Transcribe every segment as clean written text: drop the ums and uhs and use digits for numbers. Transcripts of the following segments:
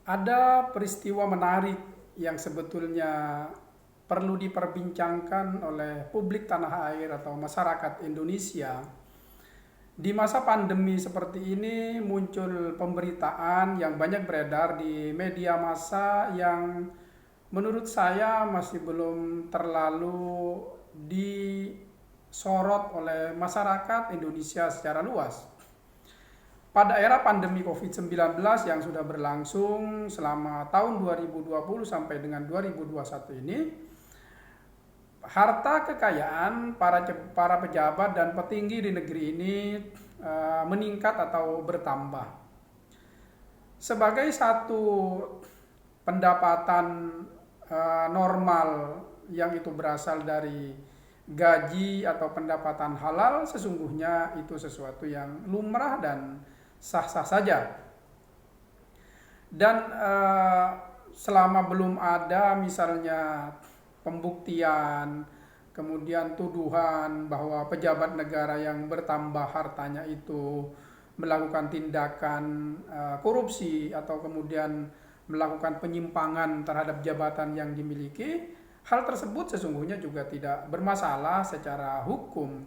Ada peristiwa menarik yang sebetulnya perlu diperbincangkan oleh publik tanah air atau masyarakat Indonesia. Di masa pandemi seperti ini muncul pemberitaan yang banyak beredar di media massa yang menurut saya masih belum terlalu disorot oleh masyarakat Indonesia secara luas. Pada era pandemi COVID-19 yang sudah berlangsung selama tahun 2020 sampai dengan 2021 ini, harta kekayaan para pejabat dan petinggi di negeri ini meningkat atau bertambah. Sebagai satu pendapatan normal yang itu berasal dari gaji atau pendapatan halal, sesungguhnya itu sesuatu yang lumrah dan sah-sah saja. Dan selama belum ada misalnya pembuktian, kemudian tuduhan bahwa pejabat negara yang bertambah hartanya itu melakukan tindakan korupsi atau kemudian melakukan penyimpangan terhadap jabatan yang dimiliki, hal tersebut sesungguhnya juga tidak bermasalah secara hukum.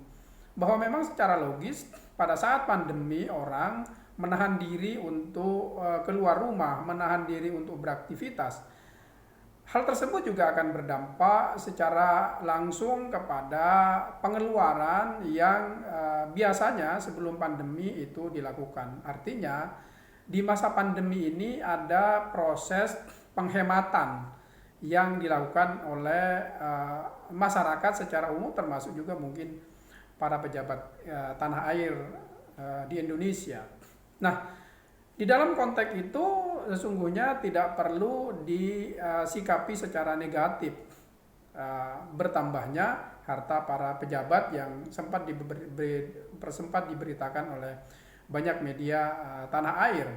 Bahwa memang secara logis pada saat pandemi orang menahan diri untuk keluar rumah, menahan diri untuk beraktivitas. Hal tersebut juga akan berdampak secara langsung kepada pengeluaran yang biasanya sebelum pandemi itu dilakukan. Artinya, di masa pandemi ini ada proses penghematan yang dilakukan oleh masyarakat secara umum, termasuk juga mungkin para pejabat tanah air di Indonesia. Nah, di dalam konteks itu sesungguhnya tidak perlu disikapi secara negatif bertambahnya harta para pejabat yang sempat diberitakan oleh banyak media tanah air.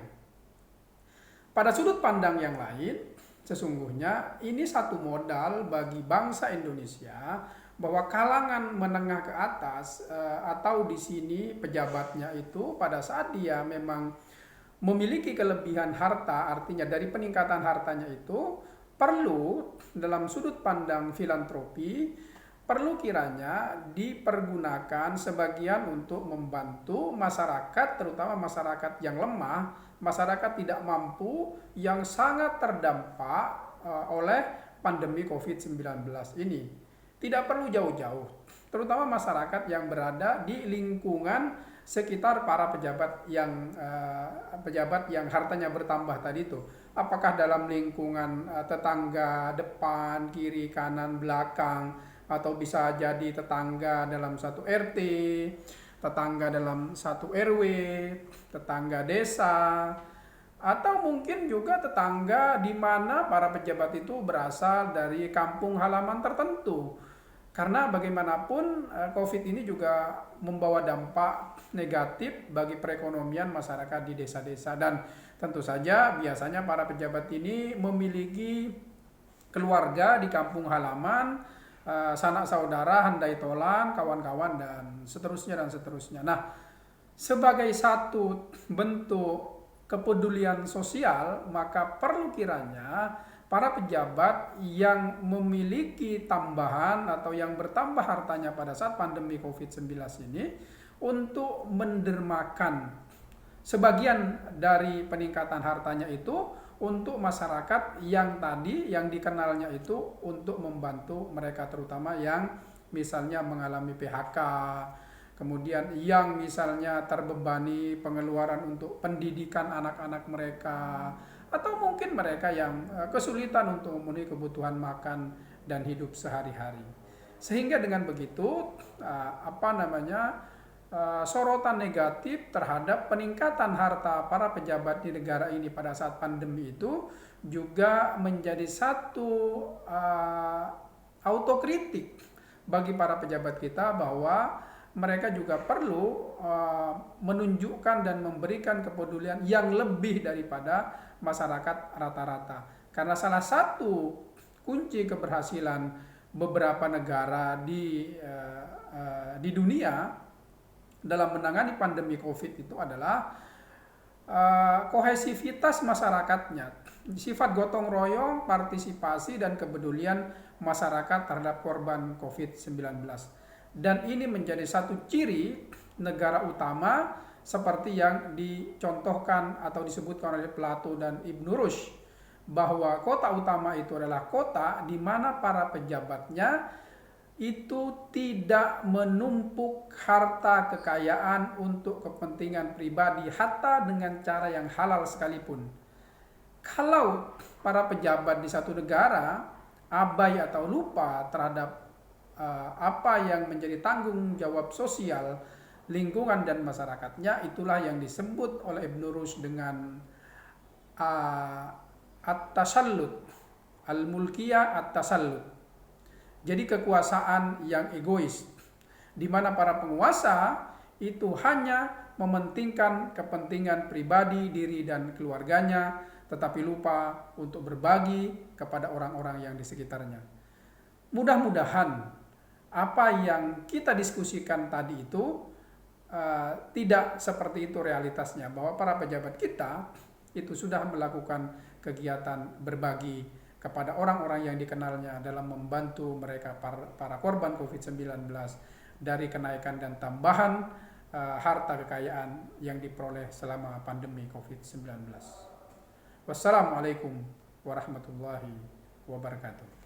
Pada sudut pandang yang lain, sesungguhnya ini satu modal bagi bangsa Indonesia bahwa kalangan menengah ke atas atau di sini pejabatnya itu pada saat dia memang memiliki kelebihan harta, artinya dari peningkatan hartanya itu perlu dalam sudut pandang filantropi, perlu kiranya dipergunakan sebagian untuk membantu masyarakat, terutama masyarakat yang lemah, masyarakat tidak mampu yang sangat terdampak oleh pandemi COVID-19 ini. Tidak perlu jauh-jauh, terutama masyarakat yang berada di lingkungan sekitar para pejabat yang hartanya bertambah tadi itu. Apakah dalam lingkungan tetangga depan, kiri, kanan, belakang, atau bisa jadi tetangga dalam satu RT, tetangga dalam satu RW, tetangga desa, atau mungkin juga tetangga di mana para pejabat itu berasal dari kampung halaman tertentu. Karena bagaimanapun COVID ini juga membawa dampak negatif bagi perekonomian masyarakat di desa-desa, dan tentu saja biasanya para pejabat ini memiliki keluarga di kampung halaman, sanak saudara, handai tolan, kawan-kawan, dan seterusnya dan seterusnya. Nah, sebagai satu bentuk kepedulian sosial, maka perlu kiranya para pejabat yang memiliki tambahan atau yang bertambah hartanya pada saat pandemi COVID-19 ini untuk mendermakan sebagian dari peningkatan hartanya itu untuk masyarakat yang tadi yang dikenalnya itu untuk membantu mereka, terutama yang misalnya mengalami PHK, kemudian yang misalnya terbebani pengeluaran untuk pendidikan anak-anak mereka, atau mungkin mereka yang kesulitan untuk memenuhi kebutuhan makan dan hidup sehari-hari. Sehingga dengan begitu sorotan negatif terhadap peningkatan harta para pejabat di negara ini pada saat pandemi itu juga menjadi satu autokritik bagi para pejabat kita, bahwa mereka juga perlu menunjukkan dan memberikan kepedulian yang lebih daripada masyarakat rata-rata. Karena salah satu kunci keberhasilan beberapa negara di dunia dalam menangani pandemi COVID itu adalah kohesivitas masyarakatnya, sifat gotong royong, partisipasi dan kepedulian masyarakat terhadap korban COVID-19. Dan ini menjadi satu ciri negara utama seperti yang dicontohkan atau disebutkan oleh Plato dan Ibn Rushd, bahwa kota utama itu adalah kota di mana para pejabatnya itu tidak menumpuk harta kekayaan untuk kepentingan pribadi, hatta dengan cara yang halal sekalipun. Kalau para pejabat di satu negara abai atau lupa terhadap apa yang menjadi tanggung jawab sosial, lingkungan dan masyarakatnya, itulah yang disebut oleh Ibn Rushd dengan at-tasallut, al-mulkiyah at-tasallut. Jadi kekuasaan yang egois, di mana para penguasa itu hanya mementingkan kepentingan pribadi diri dan keluarganya, tetapi lupa untuk berbagi kepada orang-orang yang di sekitarnya. Mudah-mudahan apa yang kita diskusikan tadi itu tidak seperti itu realitasnya, bahwa para pejabat kita itu sudah melakukan kegiatan berbagi kepada orang-orang yang dikenalnya dalam membantu mereka para korban COVID-19 dari kenaikan dan tambahan harta kekayaan yang diperoleh selama pandemi COVID-19. Wassalamualaikum warahmatullahi wabarakatuh.